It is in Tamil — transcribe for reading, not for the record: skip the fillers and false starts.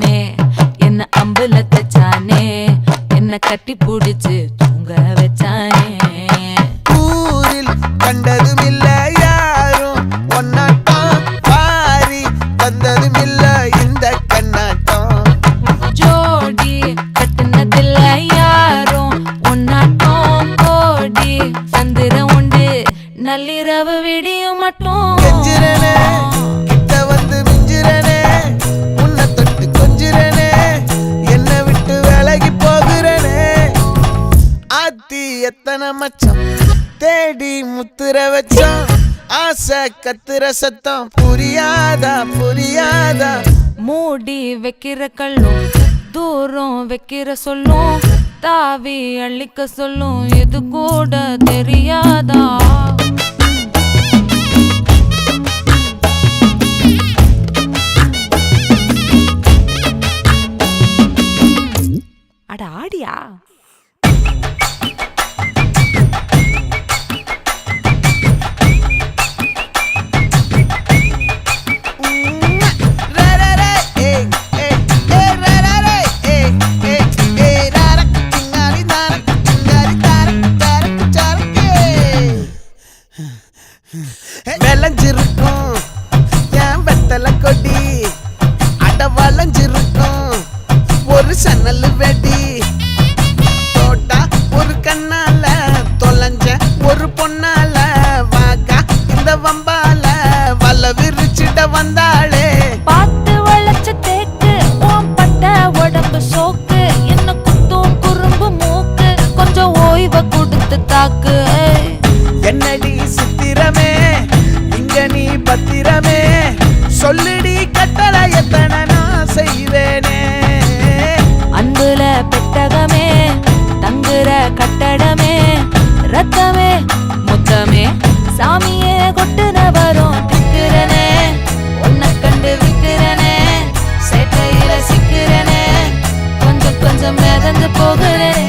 வச்சானே என்ன அம்புல தச்சானே என்ன கட்டி புடிச்சு தூங்க வச்சானே ஊரில் கண்டதும் இல்ல யாரும் ஒன்னாட்டம் பாரி வந்ததும் இல்ல இந்த கண்ணாட்டம் ஜோடி கட்டுனதில்ல யாரும் ஒன்னாட்டம் கோடி சந்திரம் உண்டு நள்ளிரவு விடியும் மட்டும் கெஞ்சிரனே கிட்ட வந்து மிஞ்சிரனே உன்னை தொட்டு கொஞ்சிரனே என்ன விட்டு விலகி போகிறனே ஆத்தி எத்தனை மச்சம் தேடி முத்துற வச்சோம் ஆசை கத்துற சத்தம் புரியாதா புரியாதா மூடி வைக்கிற கல்லும் தூரம் வைக்கிற சொல்லும் தாவி அள்ளிக்க சொல்லும் இது கூட தெரியாதா அட ஆடியா விளைஞ்சிருக்கும் என் வெத்தலை கொடி அட வளைஞ்சிருக்கும் ஒரு சன்னல் வெடி தோட்டா ஒரு கண்ணால தொலைஞ்ச ஒரு பொண்ணால வாக்கா இந்த வம்பால வல விரிச்சிட வந்தாளே பார்த்து வளைச்ச தேக்கு ஓம் பட்ட உடம்பு சோக்கு என்ன குத்தும் குறும்பு மூக்கு கொஞ்சம் ஓய்வை கொடுத்து தாக்கு என்னடி சித்திரமே இங்க நீ பத்திரமே சொல்லுடி கட்டளை எத்தனை நான் செய்வேனே அன்புல பெட்டகமே தங்குற கட்டடமே ரத்தமே முத்தமே சாமியே கொட்டுன வரும் திக்கிறனே உன்னை கண்டு விக்கிறனே சேட்டையில சிக்கிறனே கொஞ்சம் கொஞ்சம் மிதந்து போகிறனே